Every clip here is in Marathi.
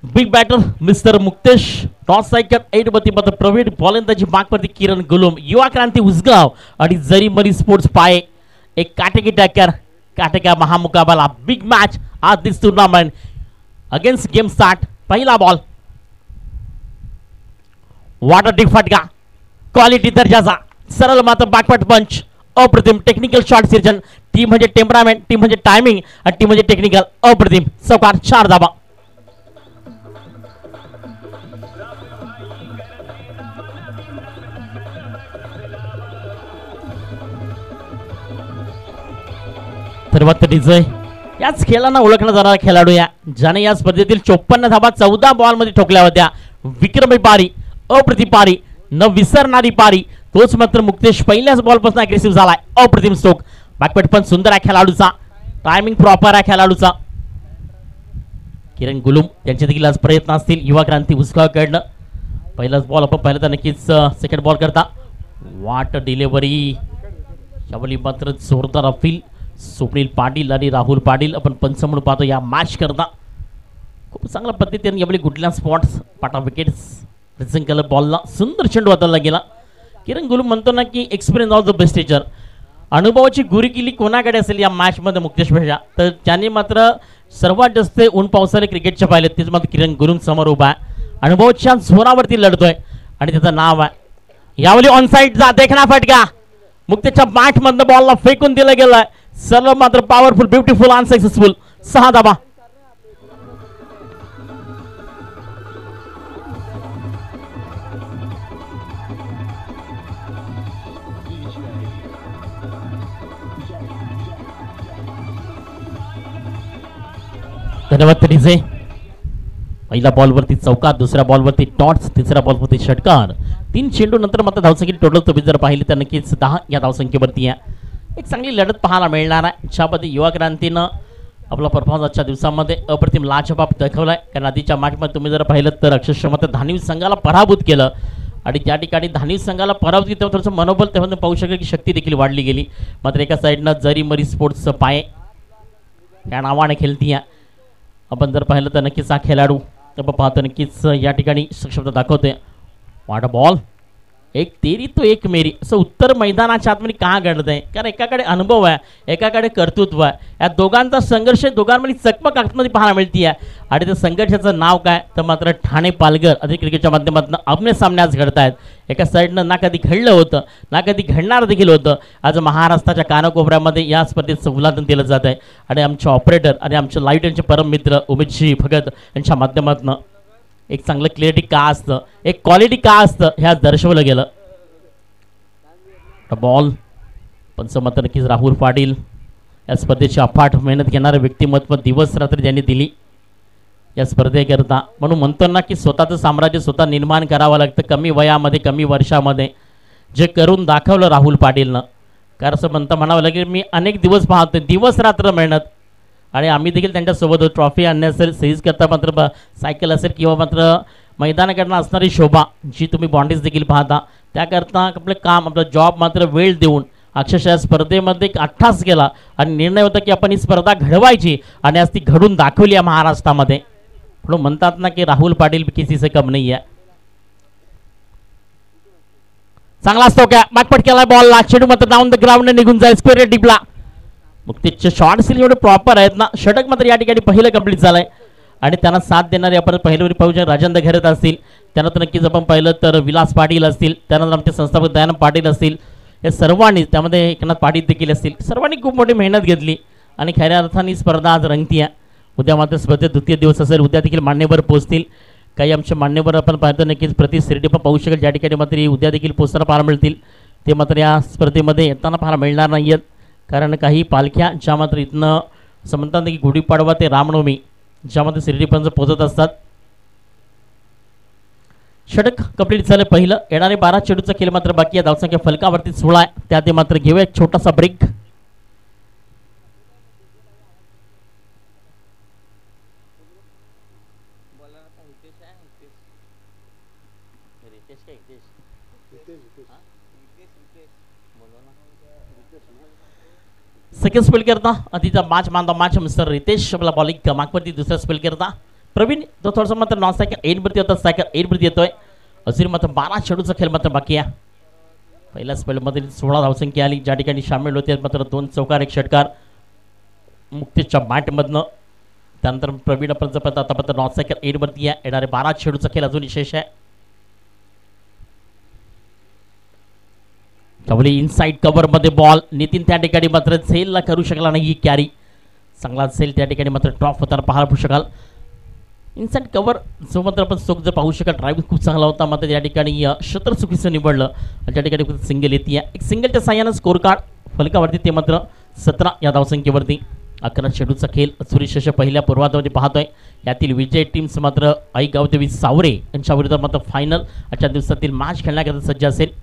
Big batter mister Muktesh toss ऐकत 8 वरती मात्र प्रवीण गोलंदाजी मागवरती किरण गुलूम युवा क्रांती उसगाव आणि जरी मरी स्पोर्ट्स पाये एक काटेकी टॅकर काटेका महामुकाबला बिग मॅच आज दिस टूर्नामेंट अगेन्स्ट गेम स्टार्ट पहिला बॉल वाटर डिग फटका क्वालिटी दर्जाचा सरळ मात्र बॅकवर्ड पंच अप्रतिम टेक्निकल शॉट सिर्जन टीम म्हणजे टेम्परामेंट टीम म्हणजे टायमिंग आणि टीम म्हणजे टेक्निकल अप्रतिम चौकार 4 धाबा सर्वात विजय याच खेळांना ओळखला जाणारा खेळाडू या ज्याने या स्पर्धेतील 54 धाबा 14 बॉल मध्ये ठोकल्या होत्या विक्रमी पारी अप्रतिम पारी न विसरणारी पारी तोच मात्र मुक्तेश पहिल्याच बॉल पासून अग्रेसिव्ह झालाय अप्रतिम स्ट्रोक बॅकवर्ड पण सुंदर आहे खेळाडूचा टायमिंग प्रॉपर आहे खेळाडूचा किरण गुलूम यांचे देखील आज प्रयत्न असतील युवा क्रांती उसगावकडनं पहिलाच बॉल आपण पाहिलं तर नक्कीच सेकंड बॉल करता वाट डिलिव्हरी यावेळी मात्र जोरदार अपील स्वप्नील पाटील आणि राहुल पाटील आपण पंच म्हणून पाहतो या मॅच करता खूप चांगल्या पद्धतीने यावेळी गुडल्या स्पॉट्स पाटा विकेट्स रिसिंग केलं बॉलला सुंदर चेंडू हाताळला गेला किरण गुलूम म्हणतो ना की experience of the best teacher अनुभवाची गुरुकिल्ली कोणाकडे असेल या मॅचमध्ये मुक्तेश पेशा तर ज्याने मात्र सर्वात जास्त ऊन पावसाळे क्रिकेटच्या पाहिले तेच मात्र किरण गुलूम समोर उभा आहे अनुभवाच्या जोरावरती लढतोय आणि त्याचं नाव आहे यावेळी ऑन साइड जा देखना फटका मुक्तेशच्या बॅटमधनं बॉलला फेकून दिलं गेलं सर्व मात्र पॉवरफुल ब्युटिफुल अनसक्सेसफुल 6 धाबा धन्यवाद तरीजे पहिल्या बॉलवरती चौकार दुसऱ्या बॉलवरती टॉट्स तिसऱ्या बॉलवरती षटकार 3 चेंडू नंतर मात्र धावसंख्येची टोटल तुम्ही जर पाहिली तर नक्कीच 10 या धावसंख्येवरती आहे एक चांगली लढत पाहायला मिळणार आहे ज्यामध्ये युवा क्रांतीनं आपला परफॉर्मन्स आजच्या दिवसामध्ये अप्रतिम लाजवाब दाखवलाय कारण आधीच्या मॅचमध्ये तुम्ही जर पाहिलं तर अक्षरशः मात्र धानिव संघाला पराभूत केलं आणि त्या ठिकाणी धानिव संघाला पराभूत केलं तेव्हा थोडंसं मनोबल तेव्हा पाहू शकेल की शक्ती देखील वाढली गेली मात्र एका साईडनं जरी मरी स्पोर्ट्सचं पाये या नावाने खेळती आहे आपण जर पाहिलं तर नक्कीच हा खेळाडू तर पाहतो नक्कीच या ठिकाणी सक्षमता दाखवतोय वाट बॉल एक तेरी तो एक मेरी असं उत्तर मैदानाच्या आतमध्ये का घडत आहे कारण एकाकडे अनुभव आहे एकाकडे कर्तृत्व आहे या दोघांचा संघर्ष दोघांमध्ये चकमक आतमध्ये पाहायला मिळते आहे आणि त्या संघर्षाचं नाव काय तर मात्र ठाणे पालघर अधिक क्रिकेटच्या माध्यमातून आमने सामने आज घडत आहेत एका साईडनं ना कधी घडलं होतं ना कधी घडणार देखील होतं आज महाराष्ट्राच्या कानाकोपऱ्यामध्ये या स्पर्धेचं उल्हाटन दिलं जात आहे आणि आमचे ऑपरेटर आणि आमचे लाईट यांचे परम मित्र उमेशजी भगत यांच्या माध्यमातून एक चांगलं क्लिअरिटी का असतं एक क्वालिटी का असतं हे आज दर्शवलं गेलं बॉल पंच मात्र नक्कीच राहुल पाटील या स्पर्धेची अफाट मेहनत घेणारे व्यक्तिमत्व दिवस रात्री ज्यांनी दिली या स्पर्धेकरता म्हणून म्हणतो ना की स्वतःचं साम्राज्य स्वतः निर्माण करावं लागतं कमी वयामध्ये कमी वर्षामध्ये जे करून दाखवलं राहुल पाटीलनं कारण असं म्हणतं म्हणावं लागेल मी अनेक दिवस पाहतो दिवस रात्र मेहनत आणि आम्ही देखील त्यांच्यासोबत ट्रॉफी आणणे असेल सीरीज करता मात्र सायकल असेल किंवा मात्र मैदानाकडनं असणारी शोभा जी तुम्ही बॉन्डेज देखील पाहता त्याकरता आपलं काम आपलं जॉब मात्र वेळ देऊन अक्षरशः स्पर्धेमध्ये एक अट्ठास केला आणि निर्णय होता की आपण ही स्पर्धा घडवायची आणि आज ती घडून दाखवली आहे महाराष्ट्रामध्ये म्हणून म्हणतात ना की राहुल पाटील किसी से कम नाही आहे चांगला असतो क्या बॅकपट केला बॉलला चेंडू मात्र डाऊन द ग्राउंड निघून जाईल स्क्वेअर डिपला मुक्तेशचे शॉट सील एवढे प्रॉपर आहेत ना षटक मात्र या ठिकाणी पहिलं कंप्लीट झालंय आणि त्यांना साथ देणारे आपण पहिल्यावरी पाहू शकतो राजेंद्र घरत असतील त्यानंतर नक्कीच आपण पाहिलं तर विलास पाटील असतील त्यानंतर आमचे संस्थापक दयानंद पाटील असतील हे सर्वांनी त्यामध्ये एकनाथ पाटील देखील असतील सर्वांनी खूप मोठी मेहनत घेतली आणि खऱ्या अर्थाने स्पर्धा आज रंगती आहे उद्या मात्र स्पर्धेत द्वितीय दिवस असेल उद्या देखील मान्यवर पोहोचतील काही आमचे मान्यवर आपण पाहतो नक्कीच प्रति सिरडी पण पाहू शकेल ज्या ठिकाणी मात्र उद्या देखील पोहोचताना पाहायला मिळतील ते मात्र या स्पर्धेमध्ये येताना पाहायला मिळणार नाही आहेत कारण काही पालख्या ज्या मात्र इथनं असं म्हणतात की गुढीपाडवा ते रामनवमी ज्यामध्ये शिर्डीपर्यंत पोहोचत असतात षटक कंप्लीट झालं पहिलं येणारे 12 चेंडूचा खेळ मात्र बाकी आहे धावसंख्या फलकावरती 16 आहे त्यात मात्र घेऊया एक छोटासा ब्रेक सेकंड स्पेल करता आधीचा मॅच मिस्टर रितेश आपला बॉलिंग क्रमांकवरती दुसरा स्पेल करता प्रवीण तो थोडासा मात्र नॉन सायकल 8 वरती होता सायकल 8 वरती येतोय अजून मात्र 12 चेंडूचा खेळ मात्र बाकी आहे पहिल्या स्पेलमध्ये 16 धावसंख्या आली ज्या ठिकाणी सामील होते मात्र 2 चौकार 1 षटकार मुक्तेशच्या बॅटमधनं त्यानंतर प्रवीण प्रजापती आता मात्र नॉन सायकल 8 वरती आहे येणारे 12 चेंडूचा खेळ अजून विशेष आहे कवली इनसाइड कव्हर मध्ये बॉल नितीन त्या ठिकाणी मात्र झेलला करू शकला नाही कॅरी चांगला झेल त्या ठिकाणी मात्र ड्रॉप होताना पाहायला शकाल इनसाइड कव्हर जो मात्र आपण चोख जर पाहू शकाल ड्रायव्हिंग खूप चांगला होता मात्र या ठिकाणी क्षेत्र चुकीचं निवडलं आणि त्या ठिकाणी सिंगल येते एक सिंगलच्या साह्यानं स्कोर कार्ड फलकावरती ते मात्र 17 या धावसंख्येवरती 11 चेंडूचा खेळ सुरेश पहिल्या पूर्वार्धामध्ये पाहतोय यातील विजय टीम्स मात्र आई गावदेवी सावरे यांच्या विरुद्ध मात्र फायनल आजच्या दिवसातील मॅच खेळण्याकरता सज्ज असेल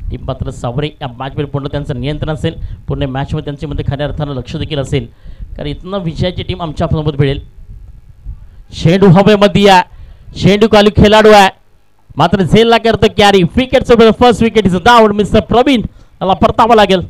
टीम मात्र सावरे या मॅचवर पूर्ण त्यांचं नियंत्रण असेल पूर्ण मॅचमध्ये त्यांच्यामध्ये खऱ्या अर्थानं लक्ष देखील असेल कारण इथनं विजयाची टीम आमच्या सोबत मिळेल शेंडू हवेमध्ये आहे शेंडू खाली खेळाडू आहे मात्र झेलला करतो कॅरी विकेटचं first wicket is down mister Praveen त्याला परतावं लागेल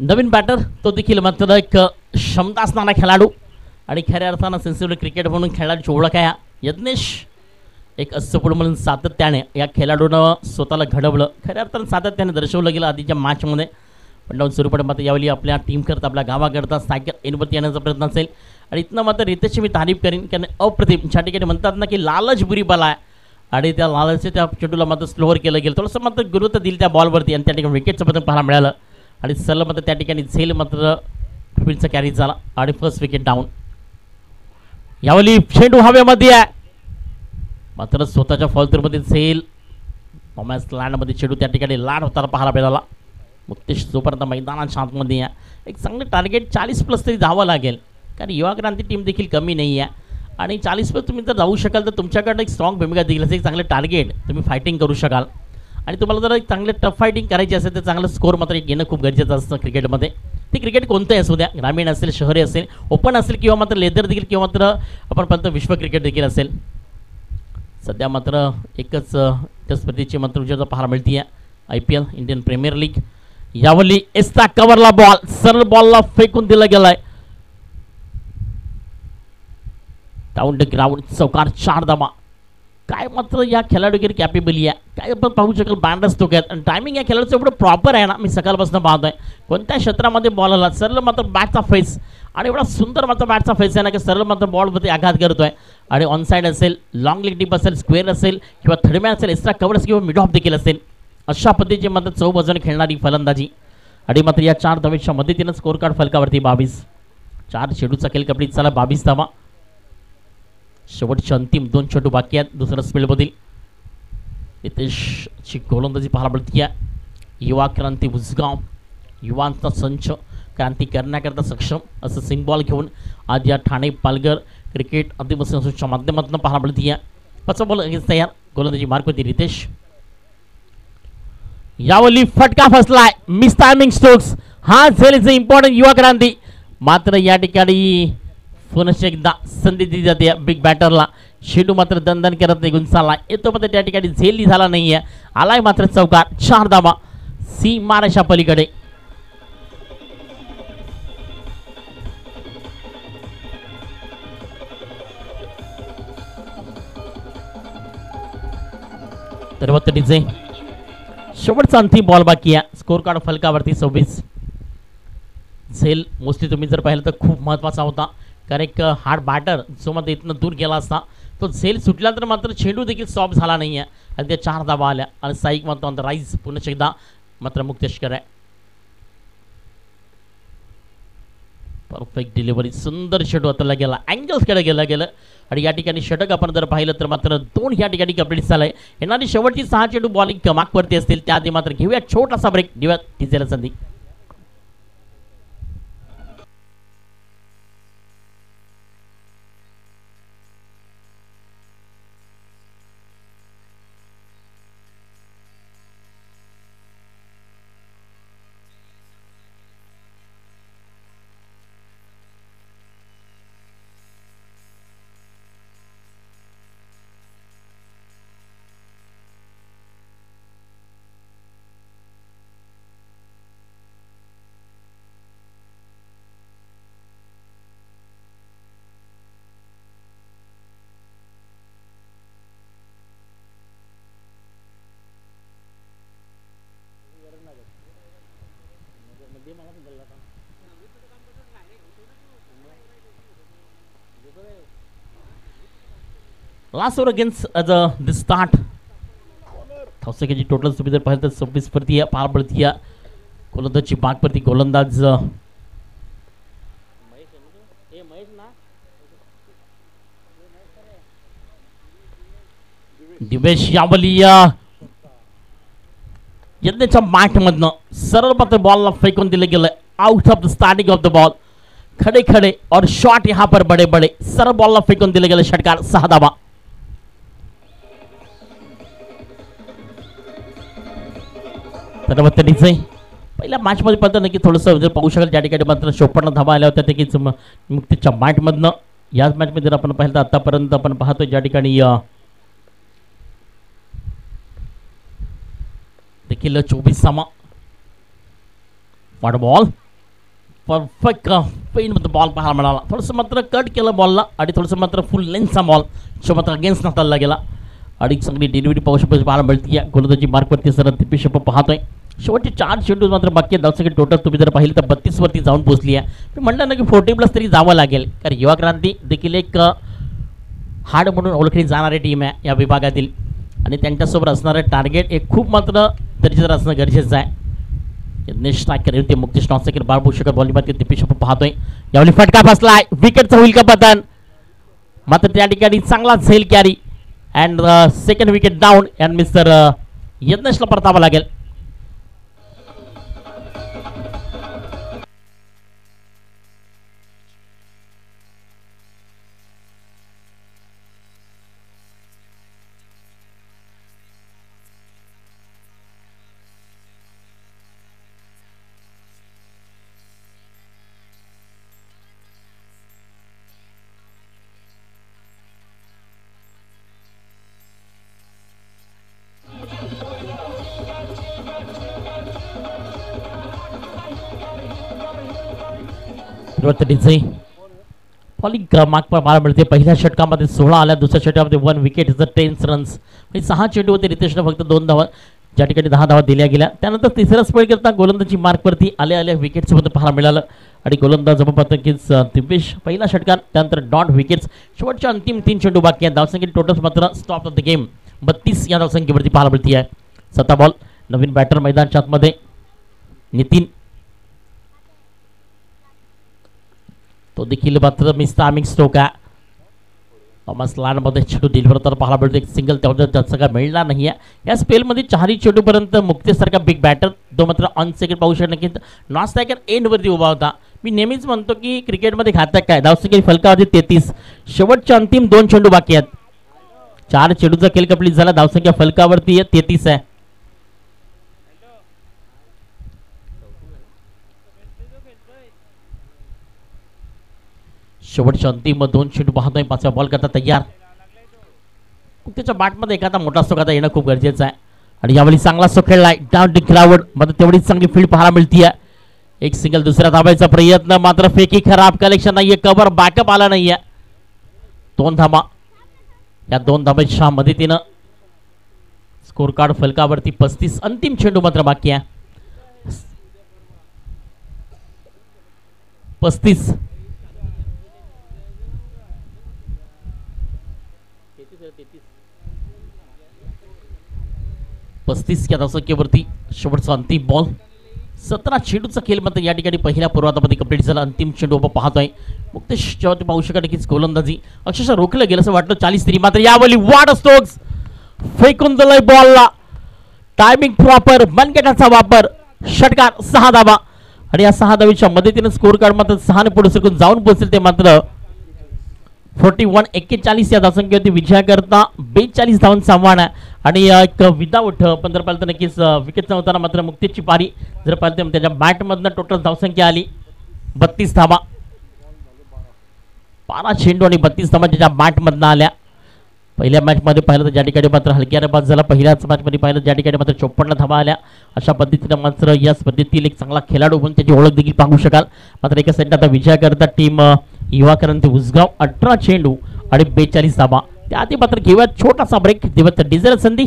नवीन बॅटर तो देखील मात्र एक क्षमता असणारा खेळाडू आणि खऱ्या अर्थानं सेन्सिटिव्ह क्रिकेट म्हणून खेळाडूची ओळख आहे यज्ञेश एक अस्सपूड म्हणून सातत्याने या खेळाडूनं स्वतःला घडवलं खऱ्या अर्थानं सातत्याने दर्शवलं गेलं आधीच्या मॅचमध्ये पण डाऊन सुरूपणे मात्र यावेळी आपल्या टीमकरता आपल्या गावाकरता सायकल एनवरती येण्याचा प्रयत्न असेल आणि इथनं मात्र रितेशची मी तारीफ करीन कारण अप्रतिम ज्या ठिकाणी म्हणतात ना की लालच बुरी बला आहे आणि त्या लालचे त्या चेंडूला मात्र स्लोअर केलं गेलं थोडंसं मात्र गुरुत्व दिलं त्या बॉलवरती आणि त्या ठिकाणी विकेटचं पतंग पाहायला मिळालं आणि सलग मात्र त्या ठिकाणी झेल मात्र फील्डचा कॅरी झाला आणि फर्स्ट विकेट डाऊन यावेळी चेंडू हवेमध्ये आहे मात्र स्वतःच्या फॉलतूरमध्ये झेल नॉमॅस लँडमध्ये चेंडू त्या ठिकाणी लाड होताना पाहायला मिळाला मुक्तेश जोपर्यंत मैदानाच्या आतमध्ये आहे एक चांगलं टार्गेट 40+ तरी जावं लागेल कारण युवा क्रांती टीम देखील कमी नाही आहे आणि 40+ तुम्ही जर जाऊ शकाल तर तुमच्याकडे एक स्ट्रॉंग भूमिका देखील असेल एक चांगलं टार्गेट तुम्ही फायटिंग करू शकाल आणि तुम्हाला जर एक चांगले टफ फायटिंग करायची असेल तर चांगलं स्कोर मात्र घेणं खूप गरजेचं असतं क्रिकेटमध्ये ते क्रिकेट कोणतंही असू द्या ग्रामीण असेल शहरी असेल ओपन असेल किंवा मात्र लेदर देखील किंवा मात्र आपण पाहतो विश्व क्रिकेट देखील असेल सध्या मात्र एकच स्पर्धेची मात्र विजेता पाहायला मिळते आहे IPL इंडियन प्रीमियर लीग यावेळी एस्ता कव्हरला बॉल सरळ बॉलला फेकून दिला गेलाय डाऊन द ग्राउंड चौकार 4 धावा काय मात्र या खेळाडूगिरी कॅपेबल आहे काय आपण पाहू शकाल बँडच तो काय आणि टायमिंग या खेळाडूचं एवढं प्रॉपर आहे ना मी सकाळपासून पाहतोय कोणत्या क्षेत्रामध्ये बॉल आला सरळ मात्र बॅटचा फेस आणि एवढा सुंदर मात्र बॅटचा फेस आहे ना की सरळ मात्र बॉलमध्ये आघात करतोय आणि ऑन साईड असेल लॉंग लेग डीप असेल स्क्वेअर असेल किंवा थर्डमॅन असेल एक्स्ट्रा कव्हर्स किंवा मिड ऑफ देखील असेल अशा पद्धतीची मात्र चौबाजूने खेळणारी फलंदाजी आणि मात्र या 4 धावेच्या मदतीनं स्कोर कार्ड फलकावरती 22 4 चेंडूचा खेळ कंप्लीट झाला 22 धावा शेवटचे अंतिम 2 चेंडू बाकी आहेत दुसऱ्या स्पेलमधील नितेशची गोलंदाजी पाहायला मिळते युवा क्रांती उजगाव युवांचा संच क्रांती करण्याकरता सक्षम असं सिंबॉल घेऊन आज या ठाणे पालघर क्रिकेट आदिवासी संस्थेच्या माध्यमातून पाहायला मिळते पाचवा बॉल तयार गोलंदाजी मार्कवरती रितेश यावेळी फटका फसलाय मिस टायमिंग स्ट्रोक्स हा झेल इज इम्पॉर्टंट युवा क्रांती मात्र या ठिकाणी पुनश्च एकदा संधी दिली जाते बिग बॅटरला शेडू मात्र दणदण करत निघून चालला येतो मात्र त्या ठिकाणी झेलही झाला नाहीये आलाय मात्र चौकार 4 धावा सीमारेषा पलीकडे तर वत्तडीचे शेवटचा अंतिम बॉल बाकी आहे स्कोर कार्ड फलकावरती 26 झेल मोस्टली तुम्ही जर पाहिलं तर खूप महत्त्वाचा होता कारण एक हार्ड बॅटर जो मात्र इथनं दूर गेला असता तो झेल सुटला तर मात्र चेंडू देखील स्टॉप झाला नाही आहे आणि त्या 4 धावा आल्या आणि साईक मात्र ऑन द राईज पुन्हा एकदा मात्र मुक्तेशकर आहे परफेक्ट डिलिव्हरी, सुंदर षटक हाताला गेला, अँगल्सकडे गेलं आणि या ठिकाणी षटक आपण जर पाहिलं तर मात्र 2 या ठिकाणी कंप्लीट झालंय. येणारी शेवटची 6 चेंडू बॉलिंग मागवरती असतील, त्याआधी मात्र घेऊया छोटासा ब्रेक, घेऊया टिचेला संधी. Last over against the start thousand total तुम्ही जर पाहिलं तर 26 वरती पार पडती गोलंदाजची बागवरती गोलंदाज दिवेश यावलिया यज्ञाच्या मॅटमधनं सरळ मात्र बॉलला फेकून दिलं गेलं out of the starting of the ball. खडे खडे और शॉट यहाँ पर बड़े बड़े, सरळ बॉलला फेकून दिलं गेलं, षटकार 6 धावा. पहिल्या मॅच मध्ये पाहतो नक्की थोडंसं जर पाहू शकाल, त्या ठिकाणी मात्र 54 धावा आल्या होत्या ते मुक्तीच्या मॅटमधनं. याच मॅच मध्ये जर आपण पाहिलं तर आतापर्यंत आपण पाहतो ज्या ठिकाणी देखील 24 धावा. वाट बॉल परफेक्ट पेन मध्ये बॉल पाहायला मिळाला, थोडंसं मात्र कट केलं बॉलला आणि थोडंसं मात्र फुल लेन्थचा बॉल जो मात्र अगेन्स्ट हाताला गेला आणि चांगली डिलिव्हरी पाहायला मिळते. गोलंदाजी मार्कवरती सर दिपेश पाहतोय. शेवटचे 4 चेंडू मात्र बाकी आहेत. धावसंख्या टोटल तुम्ही जर पाहिलं तर 32 वरती जाऊन पोहोचली आहे. मी म्हणलं ना की 40+ तरी जावं लागेल, कारण युवा क्रांती देखील एक हार्ड म्हणून ओळखली जाणारी टीम आहे या विभागातील आणि त्यांच्यासोबत असणारं टार्गेट एक खूप मात्र दर्जेदार असणं गरजेचं आहे. यज्ञेश स्ट्रायकर ते मुक्ती स्टॉन सेकंड बाळ भूषक बॉलिंग मध्ये दिपेश पाहतोय. यावेळी फटका बसलाय, विकेटचा होईल का पतन, मात्र त्या ठिकाणी चांगला झेल कॅरी and second wicket down and mister यज्ञेशला परतावा लागेल. बॉलिंग माग पाहायला मिळते. पहिल्या षटकामध्ये 16 आल्या, दुसऱ्या षटकामध्ये 1 विकेट इज 10 रन्स. 6 चेंडू होते, रितेशनं फक्त 2 धावा, ज्या ठिकाणी 10 धावा दिल्या गेल्या. त्यानंतर तिसरा स्पेल करता गोलंदाजी मार्कवरती आल्या विकेट्स मध्ये पाहायला मिळालं आणि गोलंदाज पाहतो दिपेश पहिला षटकार, त्यानंतर डॉट विकेट्स. शेवटच्या अंतिम 3 चेंडू बाकी आहेत. धावसंख्या टोटल मात्र स्टॉप ऑफ द गेम 32 या धावसंख्येवरती पाहायला मिळते आहे. 7 बॉल, नवीन बॅटर मैदानाच्या आतमध्ये नितीन, तो देखील मात्र मिस्टामिंग स्ट्रोक आहे. थॉमस लँडमध्ये चेंडू डिलिव्हर तर पाहायला मिळतो, एक सिंगल तेवढं जास्त काय मिळणार नाही आहे. या स्पेलमध्ये 4 चेंडूपर्यंत मुक्तेसारखा बिग बॅटर तो मात्र ऑन सेकंड पाहू शकत नक्की नॉन स्ट्रायकर एंडवरती उभा होता. मी नेहमीच म्हणतो की क्रिकेटमध्ये घातक काय, धावसंख्या फलकावरती 33, शेवटच्या अंतिम 2 चेंडू बाकी आहेत. 4 चेंडूचा खेळ कंप्लीट झाला, धावसंख्या फलकावरती 33 आहे. शेवटच्या अंतिम 2 चेंडू पाहतोय, 5व्या बॉल करता तयार. त्याच्या बॅटमध्ये एखादा मोठा स्ट्रोक आता येणं खूप गरजेचं आहे आणि यावेळी चांगला स्ट्रोक खेळलाय डाऊन द ग्राउंड, मात्र तेवढीच चांगली फील्ड पाहायला मिळते. एक सिंगल, दुसऱ्या धाबायचा प्रयत्न, मात्र फेकी खराब, कलेक्शन नाहीये, कव्हर बॅकअप आला नाहीये. 2 धाबा, या 2 धाबांच्या मदतीनं स्कोर कार्ड फलकावरती 35. अंतिम चेंडू मात्र बाकी आहे. 35 35 या धावसंख्येवरती शेवटचा अंतिम बॉल. 17 चेंडूचा खेळ मात्र या ठिकाणी पहिल्या पूर्वार्धामध्ये कंप्लीट झाला. अंतिम चेंडू आपण पाहतोय. मुक्तेश जेव्हा ते पाहू शकाल नक्कीच गोलंदाजी अक्षरशः रोखलं गेलं असं वाटलं. 43 मात्र यावली वाट स्टोक्स फेकून दिलाय बॉलला. टायमिंग प्रॉपर, मनगटाचा वापर, षटकार 6 धावा आणि या 6 धावीच्या मदतीने स्कोर कार्ड मात्र 6 ने पुढे सरकून जाऊन पोहोचेल ते मात्र 41-41 या धावसंख्येवरती विजयाकरता 42 धावांचा आव्हान आहे. आणि एक विदाऊट पण जर पाहिलं तर नक्कीच विकेट नव्हताना मात्र मुक्तेशची पारी जर पाहिलं तर त्याच्या बॅटमधनं टोटल धावसंख्या आली 32 धावा. 12 चेंडू आणि 32 धावा ज्याच्या बॅटमधनं आल्या. पहिल्या मॅचमध्ये पाहिलं तर ज्या ठिकाणी मात्र हलक्याने बाद झाला. पहिल्याच मॅचमध्ये पाहिलं ज्या ठिकाणी मात्र 54 धावा आल्या. अशा पद्धतीने मात्र या स्पर्धेतील एक चांगला खेळाडू म्हणून त्याची ओळख देखील पाहू शकाल. मात्र एका साईडला आता विजयाकरता टीम युवा क्रांती उसगाव 18 चेंडू आणि 42 धावा. त्याआधी मात्र घेऊया छोटासा ब्रेक. देवत डिझेल संधी.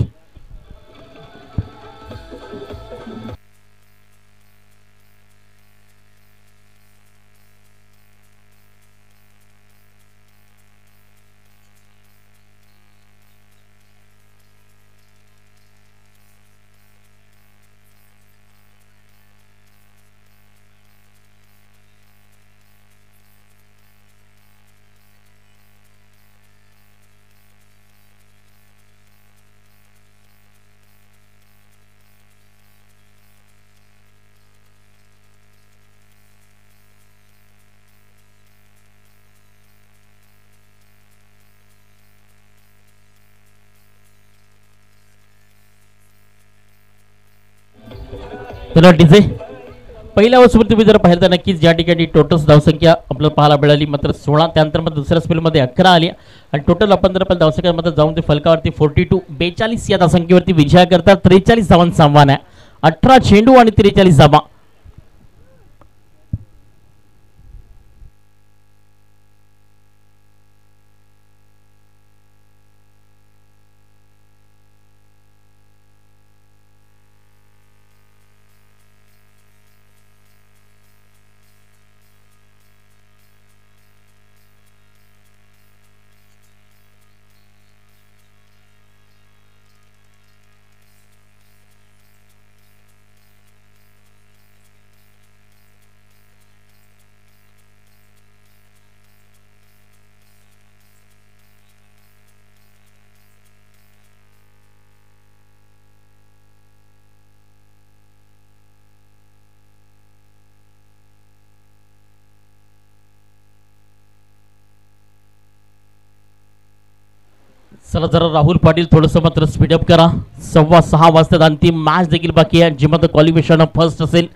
तर डीजे पहिल्या ओव्हरमध्ये तुम्ही जर पाहिलं तर नक्कीच ज्या ठिकाणी टोटल धावसंख्या आपल्याला पाहायला मिळाली मात्र 16. त्यानंतर मग दुसऱ्या स्पेलमध्ये 11 आली आणि टोटल आपण जर पाहिलं धावसंख्यामध्ये जाऊन ते फलकावरती 42 या धावसंख्येवरती विजय करता 43 धावांचा आव्हान आहे. 18 चेंडू आणि 43 धावा. चला जरा राहुल पाटील थोडंसं मात्र स्पीडअप करा. 6:15 वाजतात. अंतिम मॅच देखील बाकी आहे जिमध्ये क्वालिफिकेशन फर्स्ट असेल.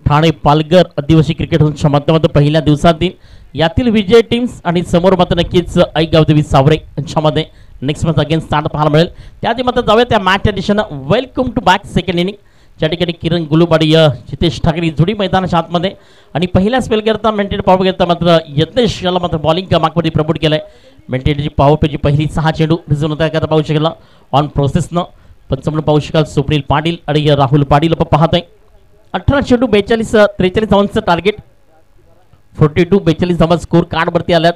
ठाणे पालघर आदिवासी क्रिकेट माध्यमातून पहिल्या दिवसातील यातील विजय टीम्स आणि समोर मात्र नक्कीच गावदेवी सावरे यांच्यामध्ये नेक्स्ट मॅच अगेन स्टार्ट पाहायला मिळेल. त्याआधी मात्र जाऊया त्या मॅचच्या दिशेनं. Welcome to back second inning. ज्या ठिकाणी किरण गुलुबाडी जितेश ठाकरे जोडी मैदानाच्या आतमध्ये आणि पहिल्या स्पेल करता मेंटेन पॉवर करता मात्र यत्नेश याला मात्र बॉलिंग क्रमांकमध्ये प्रमोट केलंय. मेंटेनची पॉवर पेची पहिली 6 चेंडू रिझर्व होता करता पाहू शकाल ऑन प्रोसेसनं. पंचमण पाहू शकाल सुप्रील पाटील आणि राहुल पाटील आपण पाहतोय. 18 चेंडू 43 धावांचं टार्गेट. 42 धावा स्कोर कार्डवरती आल्यात.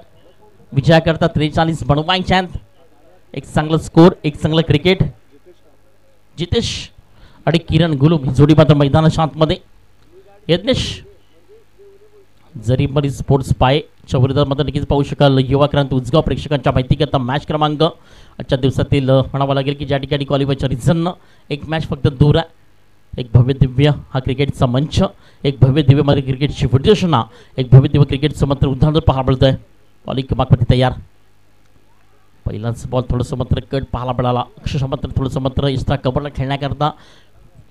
विजयाकरता 43 बनवायचे आहेत. एक चांगलं स्कोर, एक चांगलं क्रिकेट. जितेश आणि किरण गुलुम ही जोडी मात्र मैदानाच्या आतमध्ये. यज्ञेश जरीमरी स्पोर्ट्स पायच्या विरोधात नक्कीच पाहू शकाल युवा क्रांती उजगाव प्रेक्षकांच्या माहितीकरता मॅच क्रमांक आजच्या दिवसातील म्हणावं लागेल की ज्या ठिकाणी क्वालिफायच्या रिझननं एक मॅच फक्त दूर आहे. एक भव्य दिव्य हा क्रिकेटचा मंच, एक भव्य दिव्य मध्ये क्रिकेटची विडयोशना, एक भव्य दिव्य क्रिकेटचं मात्र उदाहरण पाहायला मिळतं आहे. बॉलिंग क्रमांकमध्ये तयार. पहिलाच बॉल थोडंसं मात्र कट पाहायला मिळाला. अक्षरशः मात्र थोडंसं मात्र एक्स्ट्रा कव्हरला खेळण्याकरता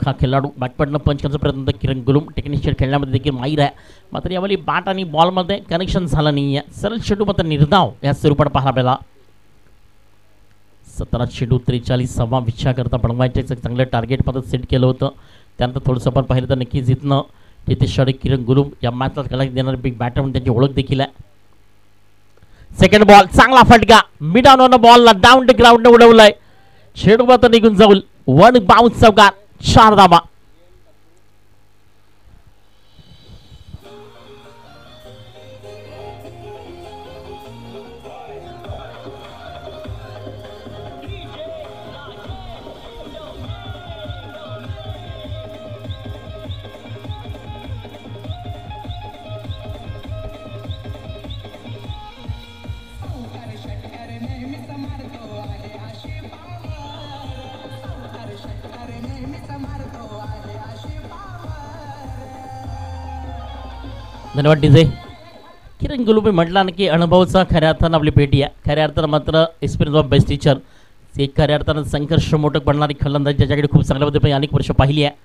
हा खेळाडू बॅकपॅडनं पंच करण्याचा प्रयत्न. किरण गुलुम टेक्निशियन खेळण्यामध्ये देखील माहीर आहे. मात्र यावेळी बॅट आणि बॉलमध्ये कनेक्शन झालं नाही आहे. सरळ चेंडू मात्र निर्धाव या स्वरूपात पाहायला मिळाला. 17 चेंडू 43 विजयाकरता बनवायचे चांगलं टार्गेट मात्र सेट केलं होतं. त्यानंतर थोडंसं आपण पाहिलं तर नक्कीच इथनं जितेश आणि किरण गुलुम या मॅचला खेळायला देणारे बिग बॅटर म्हणून त्यांची ओळख देखील आहे. सेकंड बॉल चांगला फटका मिड ऑन बॉलला डाऊन द ग्राउंड उडवलाय. चेंडू मात्र निघून जाऊल. 1 बाउन्स चौकार 4 धावा. धन्यवाद डीजे. किरण गुलुबे म्हटला ना की अनुभवचा खऱ्या अर्थानं आपली पेटी आहे. खऱ्या अर्थानं मात्र एक्सपिरियन्स ऑफ बेस्ट टीचर. एक खऱ्या अर्थानं संघर्ष मोठक बनणारी फलंदाज ज्याच्याकडे खूप चांगल्या पद्धतीने अनेक वर्ष पाहिली आहे.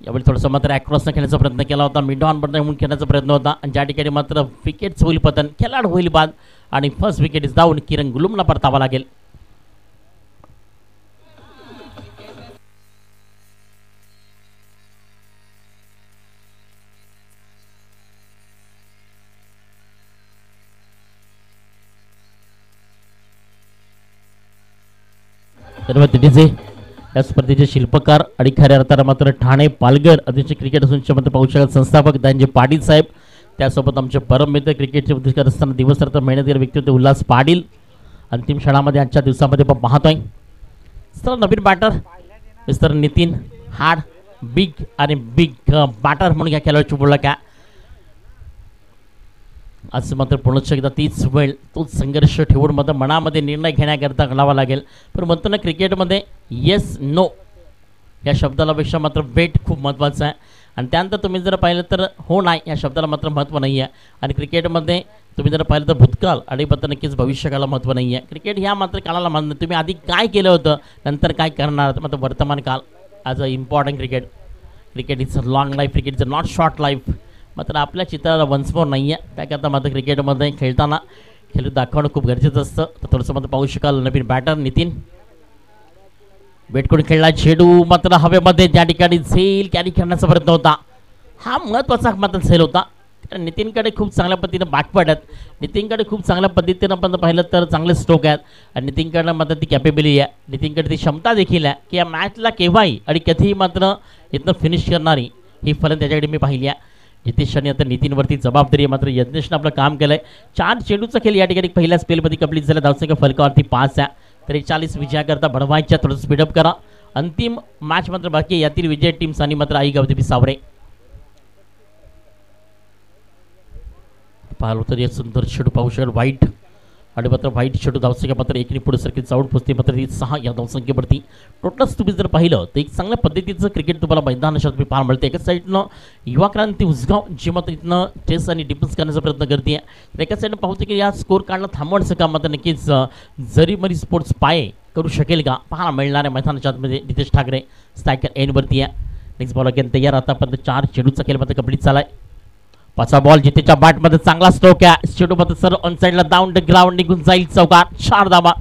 यावेळी थोडंसं मात्र ॲक्रॉसनं खेळण्याचा प्रयत्न केला होता. मिड ऑन बटन म्हणून खेळण्याचा प्रयत्न होता आणि ज्या ठिकाणी मात्र विकेट्स होईल पतन, खेळाड होईल बाद आणि फर्स्ट विकेट इज डाऊन. किरण गुलुमला परतावा लागेल. धन्यवाद डीजे. या स्पर्धेचे शिल्पकार आणि खऱ्या अर्थानं मात्र ठाणे पालघर अध्यक्ष क्रिकेट असोसिएशनचे मात्र पाहू शकाल संस्थापक दानजी पाटील साहेब. त्यासोबत आमचे परम मित्र क्रिकेटचे उद्दिष्ट असताना दिवस रात्र मेहनतीवर व्यक्ती होते उल्हास पाटील. अंतिम क्षणामध्ये आजच्या दिवसामध्ये पण पाहतोय सर नवीन बॅटर मिस्टर नितीन हाड बिग आणि बिग बॅटर म्हणून या खेळाडूची बोलला का आज मात्र पुन्हा एकदा तीच वेळ तोच संघर्ष ठेवून मात्र मनामध्ये निर्णय घेण्याकरता घडावा लागेल. पण म्हणतो ना क्रिकेटमध्ये येस नो या शब्दालापेक्षा मात्र वेट खूप महत्त्वाचं आहे. आणि त्यानंतर तुम्ही जर पाहिलं तर हो नाही या शब्दाला मात्र महत्त्व नाही आहे. आणि क्रिकेटमध्ये तुम्ही जर पाहिलं तर भूतकाळ आणि मात्र नक्कीच भविष्यकाळाला महत्त्व नाही आहे. क्रिकेट ह्या मात्र काळाला मान तुम्ही आधी काय केलं होतं नंतर काय करणार मात्र वर्तमान काळ as a important cricket is a long life. Cricket is a not short life. मात्र आपल्या चित्राला वन्स मोर नाही आहे. त्याकरता मात्र क्रिकेटमध्ये खेळताना खेळ दाखवणं खूप गरजेचं असतं. तर थोडंसं मात्र पाहू शकाल नवीन बॅटर नितीन वेट करून खेळला. चेडू मात्र हवेमध्ये ज्या ठिकाणी झेल कॅरी करण्याचा प्रयत्न होता. हा महत्त्वाचा मात्र झेल होता. कारण नितीनकडे खूप चांगल्या पद्धतीनं बॅकवर्ड आहेत. नितीनकडे खूप चांगल्या पद्धतीनं आपण पाहिलं तर चांगले स्ट्रोक आहेत आणि नितीनकडनं मात्र ती कॅपेबिलिटी आहे. नितीनकडे ती क्षमता देखील आहे की या मॅचला केव्हाही आणि कधीही मात्र इथनं फिनिश करणारी ही फलंदाज त्याच्याकडे मी पाहिली आहे. जितेशने आता नितीनवरती जबाबदारी आहे. मात्र यज्ञेशनं आपलं काम केलं आहे. 4 चेंडूचा खेळ या ठिकाणी पहिल्या स्पेलमध्ये कंप्लीट झाला. धावसंख्या फलकावरती 5 आहे. 43 विजयाकरता बनवायच्या थोडंसं स्पीडअप करा. अंतिम मॅच मात्र बाकी यातील विजय टीम्स आणि मात्र आई गावदेवी सावरे पाहिलं तर एक सुंदर चेंडू पाहू शकाल वाईट आणि मात्र वाईट चेंडू धावसंख्या मात्र एकने पुढे सरकी जाऊन पोचते मात्र 6 या धावसंख्येवरती. टोटल्स तुम्ही जर पाहिलं तर एक चांगल्या पद्धतीचं क्रिकेट तुम्हाला मैदानात तुम्ही पाहायला मिळते. एका साईडनं युवा क्रांती उसगाव जी मात्र इथनं चेस आणि डिफेन्स करण्याचा प्रयत्न करते. तर एका साईडनं पाहतो की या स्कोर काढणं थांबवण्याचं काम मात्र नक्कीच जरी मरी स्पोर्ट्स पाय करू शकेल का पाहायला मिळणार आहे मैदानाच्या आतमध्ये. नितेश ठाकरे स्ट्रायकर एनवरती आहे. नेक्स्ट बॉल अगेन तयार. आतापर्यंत 4 चेंडूचा खेळ मात्र कंप्लीट झाला आहे. 5 बॉल जितेच्या बॅटमध्ये चांगला स्ट्रोक आहे. चेंडू मात्र सर ऑन साईडला डाऊन द ग्राउंड निघून जाईल. चौकार 4 धावा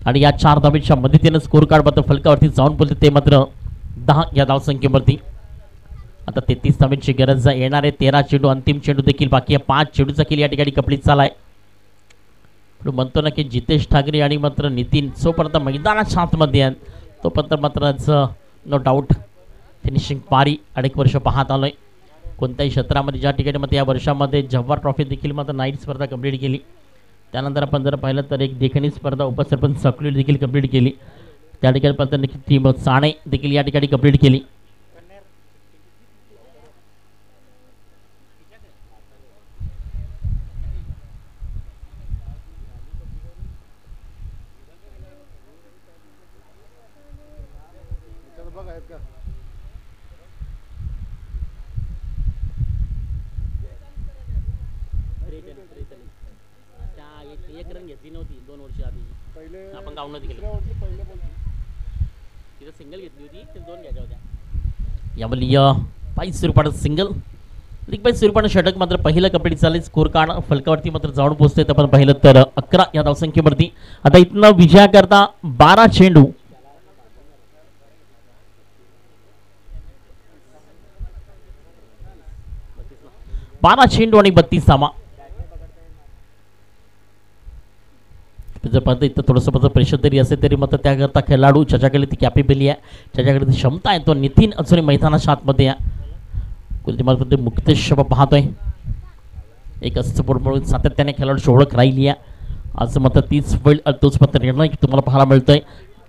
आणि या 4 धावेच्या मदतीनं स्कोर कार्ड मात्र फलकावरती जाऊन बोलते ते मात्र 10 या धावसंख्येवरती. आता 33 धावेची गरज येणार आहे. 13 चेंडू अंतिम चेंडू देखील बाकी आहे. 5 चेंडूचा खेळ या ठिकाणी कंप्लीट झाला आहे. म्हणतो ना की जितेश ठाकरे आणि मात्र नितीन जोपर्यंत मैदानाच्या आतमध्ये आहेत तोपर्यंत मात्र नो डाऊट फिनिशिंग पारी अनेक वर्ष पाहत आलोय. कोणत्याही क्षेत्रामध्ये ज्या ठिकाणी मग या वर्षामध्ये जव्हार ट्रॉफी देखील मात्र नाईट स्पर्धा कंप्लीट केली. त्यानंतर आपण जर पाहिलं तर एक देखणी स्पर्धा उपसरपंच सक्रिय देखील कंप्लीट केली. त्या ठिकाणी पण टीम साणे देखील या ठिकाणी कंप्लीट केली. घेतली नव्हती 2 वर्ष आधी आपण गाव नव्हती केली. तिथं सिंगल घेतली होती ते 2 घ्यायच्या होत्या. यावली 22 रुपयाचं सिंगल लीग 22 रुपयानं षटक मात्र पहिलं कंप्लीट झाले. स्कोर कार्ड फलकावरती मात्र जाऊन पोहोचते. आपण पाहिलं तर 11 या धावसंख्येवरती. आता इथनं विजयाकरता 12 चेंडू 12 चेंडू आणि 32 धावा. जर पाहता इथं थोडंसं मात्र प्रेशर तरी असेल तरी मात्र त्याकरता खेळाडू ज्याच्याकडे ती कॅपेबिलिटी आहे ज्याच्याकडे ती क्षमता आहे तो नितीन अजूनही मैदानाच्या आतमध्ये आहे. मात्र मुक्तेश पाहतोय एक सपोर्ट म्हणून सातत्याने खेळाडूची ओळख राहिली आहे. आज मात्र तीच वेळ तोच मात्र निर्णय तुम्हाला पाहायला मिळतोय.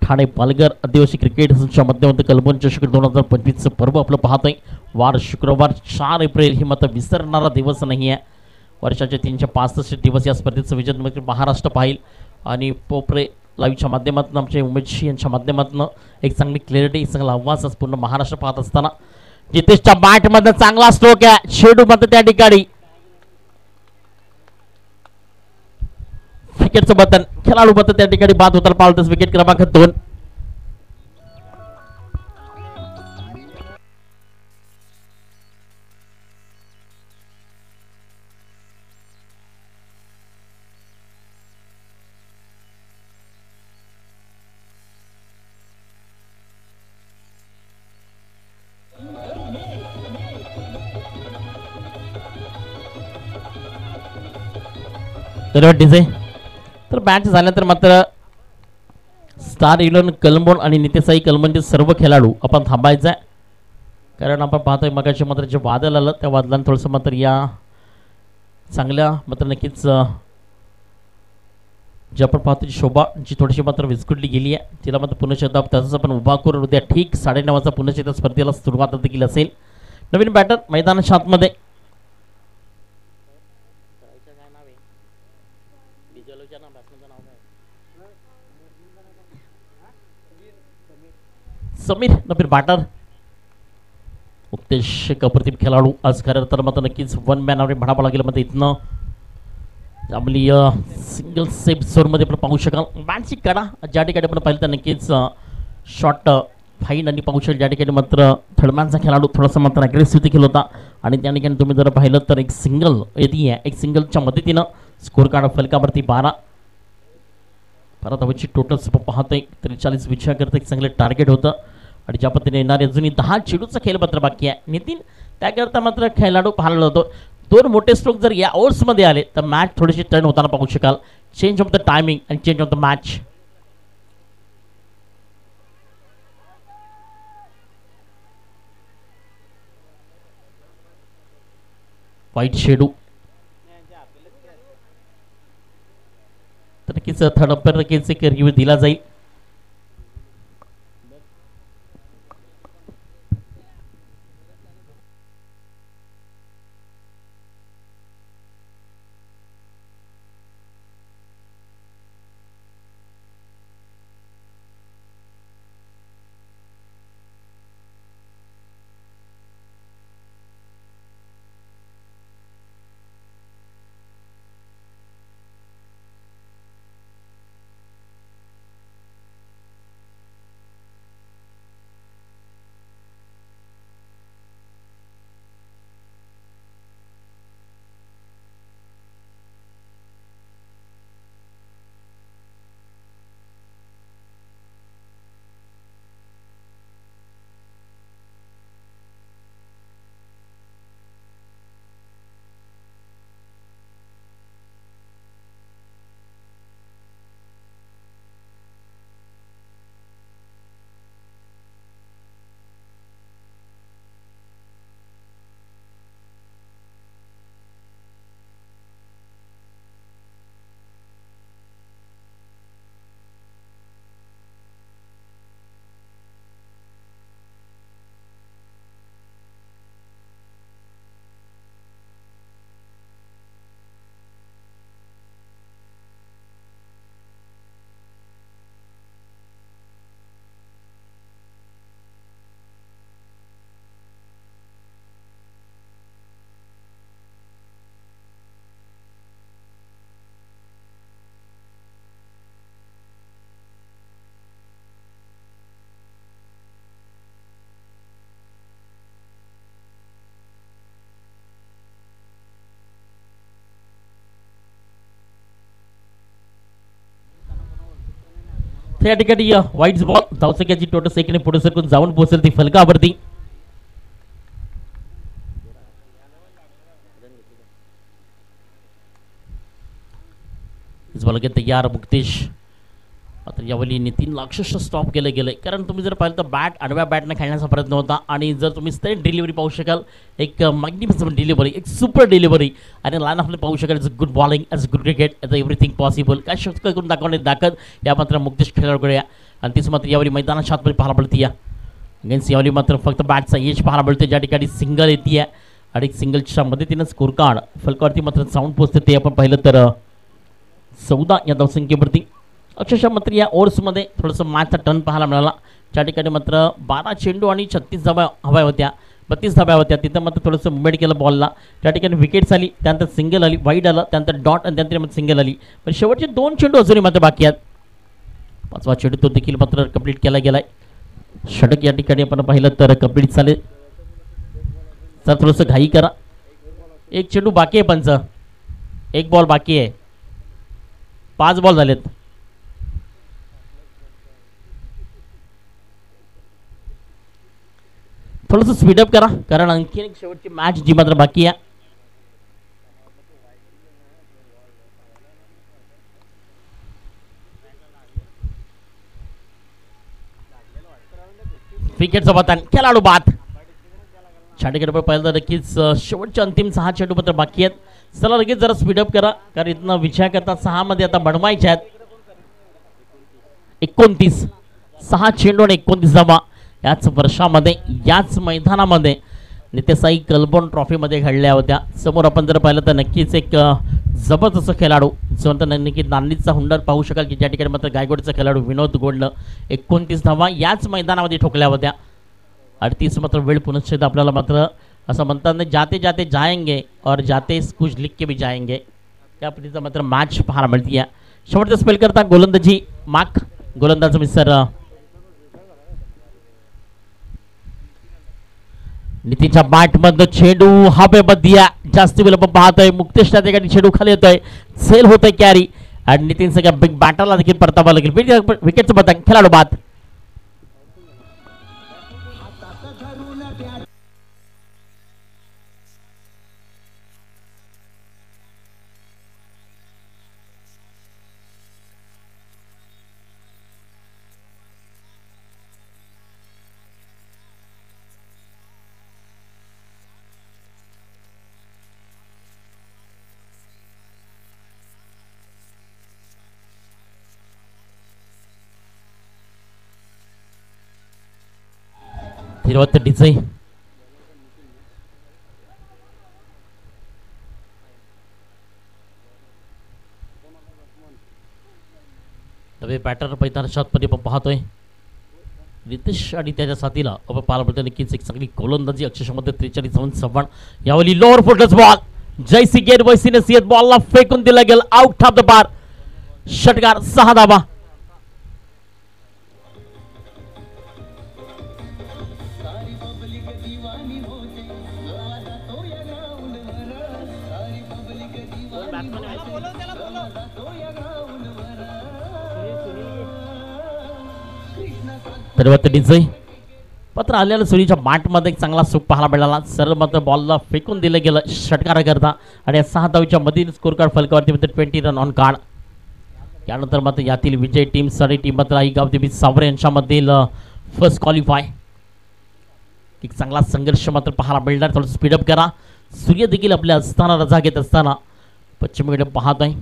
ठाणे पालघर आदिवासी क्रिकेट असोसिएशनच्या माध्यमातून कलबन चषक 2025चं पर्व आपलं पाहतोय. वार शुक्रवार 4 एप्रिल ही मात्र विसरणारा दिवस नाही आहे. वर्षाचे 365 दिवस या स्पर्धेचं विजेते महाराष्ट्र पाहिल आणि पोपरे लाईव्हच्या माध्यमातून आमचे उमेश यांच्या माध्यमातून एक चांगली क्लॅरिटी एक चांगला आवाज आज पूर्ण महाराष्ट्र पाहत असताना जितेशच्या बॅट मध्ये चांगला स्ट्रोक आहे, चेंडू मध्ये त्या ठिकाणी विकेटचं बटन, खेळाडू मध्ये त्या ठिकाणी बाद होताना पाहतोस. विकेट क्रमांक 2. तर मॅच झाल्यानंतर मात्र स्टार 11 कलंबोन आणि नितेसाई कलंबोनचे सर्व खेळाडू आपण थांबायचं आहे, कारण आपण पाहतोय मगाशी मात्र जे वादळ आलं त्या वादळानं थोडंसं मात्र या चांगल्या मात्र नक्कीच जे आपण पाहतो शोभा जी थोडीशी मात्र विस्कटली गेली आहे, तिला मात्र पुनश्च तसंच आपण उभा करून उद्या ठीक 9:30 वाजता पुनश्च स्पर्धेला सुरुवात देखील असेल. नवीन बॅटर मैदानाच्या आतमध्ये समीर नवीन बॅटर मुक्तेश एक अप्रतिम खेळाडू आज खरं तर मात्र नक्कीच वन मॅन आवडे म्हणावं लागेल. मध्ये इथनं आपली सिंगल सेफ झोनमध्ये आपण पाहू शकाल. बॅटची कडा ज्या ठिकाणी आपण पाहिलं तर नक्कीच शॉर्ट फाईन आणि पाहू शकाल ज्या ठिकाणी मात्र थर्डमॅनचा खेळाडू थोडासा मात्र ॲग्रेसिव्ह देखील होता आणि त्या ठिकाणी तुम्ही जर पाहिलं तर एक सिंगल येते आहे, एक सिंगलच्या मदतीनं स्कोर कार्ड फलकावरती 12 धावांची टोटल पाहतोय 43 विचार करता एक चांगलं टार्गेट होतं आणि ज्या पद्धतीने येणारे अजूनही 10 चेंडूचा खेळ मात्र बाकी आहे. नितीन त्याकरता मात्र खेळाडू पाहायला होतो 2 मोठे स्ट्रोक जर या ओव्हर्समध्ये आले तर मॅच थोडीशी टर्न होताना पाहू शकाल. Change of the timing and change of the match. वाईट चेंडू तर नक्कीच थर्ड अंपायर नक्कीच एक रिव्ह्यू दिला जाईल. या ठिकाणी व्हाईट बॉल धावसंख्याची टोटल सेकंड पुढे सरकून जाऊन पोहोचेल ती फलकावरती. तयार मुक्तेश मात्र यावेळी नितीन अक्षरशः स्टॉप केलं गेलं, कारण तुम्ही जर पाहिलं तर बॅट आडव्या बॅटने खेळण्याचा प्रयत्न होता आणि जर तुम्ही स्ट्रेट डिलिव्हरी पाहू शकाल, एक मॅग्निफिसंट डिलिव्हरी, एक सुपर डिलिव्हरी आणि लाईन ऑफने पाहू शकाल. Is good bowling, as good cricket, as everything possible. काय शक्य करून दाखवण्यात दाखत या मात्र मुक्तेश खेळाडूकडे आणि तीच मात्र यावेळी मैदानाच्या आतमध्ये पाहायला मिळते. या अगेन्स्ट यावेळी मात्र फक्त बॅटचा एज पाहायला मिळते, ज्या ठिकाणी सिंगल येते आहे आणि सिंगलच्या मदतीनं स्कोर कार्ड फलकावरती मात्र साऊंड पोचते. ते आपण पाहिलं तर 14 या धावसंख्येवरती. अक्षरशः मात्र या ओव्हर्समध्ये थोडंसं मॅचचा टर्न पाहायला मिळाला, ज्या ठिकाणी मात्र 12 चेंडू आणि 36 धावा हव्या होत्या. 32 धाब्या होत्या. तिथं मात्र थोडंसं मुवमेंट केलं बॉलला. त्या ठिकाणी विकेट्स आली, त्यानंतर सिंगल आली, वाईड आलं, त्यानंतर डॉट आणि त्यानंतर सिंगल आली. पण शेवटचे 2 चेंडू अजूनही मात्र बाकी आहेत. 5वा चेंडू तो देखील मात्र कंप्लीट केला गेलाय. षटक या ठिकाणी आपण पाहिलं तर कंप्लीट झाले. तर थोडंसं घाई करा. 1 चेंडू बाकी आहे पंच. 1 बॉल बाकी आहे. 5 बॉल झालेत. थोडंसं स्पीडअप करा कारण आणखी एक शेवटची मॅच जी मात्र बाकी आहे. विकेटचा पतन खेळाडू बाद. छाटेकडे पाहिलं तर नक्कीच शेवटचे अंतिम 6 चेंडू मात्र बाकी आहेत. चला लगेच जरा स्पीडअप करा कारण इथनं विचार करता 6 मध्ये आता बनवायचे आहेत. 29 6 चेंडू आणि 29 धावा याच वर्षामध्ये याच मैदानामध्ये नितेसाई कलबोन ट्रॉफीमध्ये घडल्या होत्या. समोर आपण जर पाहिलं तर नक्कीच एक जबरदस्त खेळाडू जो नक्की नांदीचा हुंडर पाहू शकाल की ज्या ठिकाणी मात्र गायकवाडचा खेळाडू विनोद गोंडनं 29 धावा याच मैदानामध्ये ठोकल्या होत्या. 38 मात्र वेळ पुनश्चित आपल्याला मात्र असं म्हणतात ना, जाते जाते जाएंगे और जाते कुछ लिख के भी जाएंगे. त्या पद्धतीचा मात्र मॅच पाहायला मिळते. शेवटचा स्पेल करता गोलंदाजी माक गोलंदाज मिस्टर नितीच्या बॅट मधनं चेंडू हवेमध्ये जास्ती वेळ आपण पाहतोय. मुक्तेश त्या ठिकाणी चेंडू खाली येतोय. सेल होतोय कॅरी आणि नितीन सगळ्या बिग बॅटरला देखील परतावा लागेल. विकेटचं पतंग खेळाडू बाद. डिझाई नवे बॅटर पैतारशातमध्ये आपण पाहतोय. रितेश आणि त्याच्या साथीला आपण पाहायला मिळतं नक्कीच एक चांगली गोलंदाजी. अक्षरशमध्ये 43-56 Yawali lower फुटच ball JC gate वैसीने सीएत बॉलला फेकून दिला गेला आउट ऑफ द बार. षटकार 6 धावा. डिझाई पत्र आलेलं सुनीच्या बॅटमध्ये एक चांगला सुख पाहायला मिळाला. सरळ मात्र बॉलला फेकून दिलं गेलं षटकाराकरता आणि 6 धावीच्या मधील स्कोर कार्ड फलकावरती मात्र 20 रन ऑन कार्ड. यानंतर मात्र यातील विजय टीम सरी टीम मात्र आई गावदेवी सावरे यांच्यामधील फर्स्ट क्वालिफाय. एक चांगला संघर्ष मात्र पाहायला मिळणार. थोडं स्पीडअप करा. सूर्य देखील आपल्या असताना रजा घेत असताना पश्चिमेकडे पाहतोय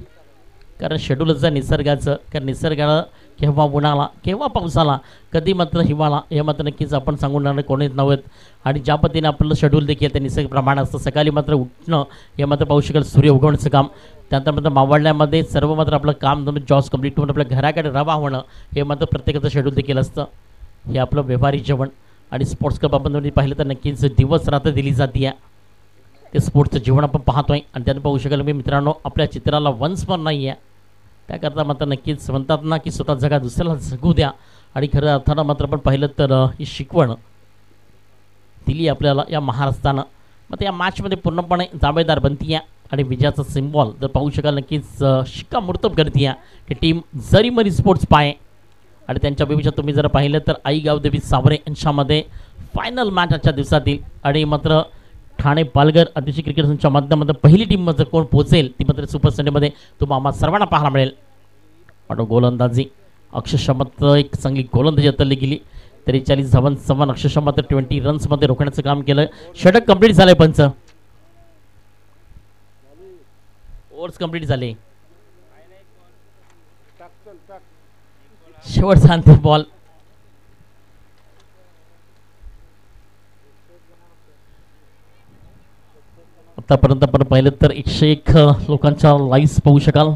कारण शेड्यूलच आहे निसर्गाचं. कारण निसर्गाला केव्हा उन्हाळा केव्हा पावसाला कधी मात्र हिवाळा हे मात्र नक्कीच आपण सांगून कोणीच नव्हत. आणि ज्या पद्धतीने आपलं शेड्यूल देखील त्या निसर्गप्रमाणे असतं. सकाळी मात्र उठणं हे मात्र पाहू शकाल सूर्य उगवण्याचं काम. त्यानंतर मात्र मावळण्यामध्ये सर्व मात्र आपलं काम जॉब्स कंप्लीट होऊन आपल्या घराकडे रवा होणं हे मात्र प्रत्येकाचं शेड्यूल देखील असतं. हे आपलं व्यवहारी जेवण आणि स्पोर्ट्स क्लब आपण पाहिलं तर नक्कीच दिवस रात्र दिली जाते. ते स्पोर्ट्सचं जीवन आपण पाहतोय आणि त्यानं पाहू शकाल मी मित्रांनो आपल्या चित्राला वन्स पण नाही आहे. त्याकरता मात्र नक्कीच म्हणतात ना की स्वतः जगा दुसऱ्याला जगू द्या. आणि खरं अर्थानं मात्र आपण पाहिलं तर ही शिकवण दिली आपल्याला या महाराष्ट्रानं. मग या मॅचमध्ये पूर्णपणे जाबेदार बनती आहे आणि विजयाचा सिम्बॉल जर पाहू शकाल नक्कीच शिक्कामोर्तब करते आहे की टीम जरीमरी स्पोर्ट्स पाय. आणि त्यांच्या भविष्यात तुम्ही जर पाहिलं तर आई गावदेवी सावरे यांच्यामध्ये फायनल मॅच आजच्या दिवसातील. आणि मात्र ठाणे पालघर अतिशय क्रिकेट संघाच्या माध्यमातून पहिली टीम जर कोण पोहोचेल ती मात्र सुपर संडेमध्ये तुम्हाला सर्वांना पाहायला मिळेल. पण गोलंदाजी अक्षरशः मात्र एक चांगली गोलंदाजी हाताळली गेली. 43 धावन सव्वान अक्षरशः मात्र 20 रन्समध्ये रोखण्याचं काम केलं. षटक कंप्लीट झालंय पंच. ओव्हर्स कंप्लीट झाले. शेवटचा अंतिम बॉल. आतापर्यंत आपण पाहिलं तर 101 लोकांच्या लाईव्ह पाहू शकाल.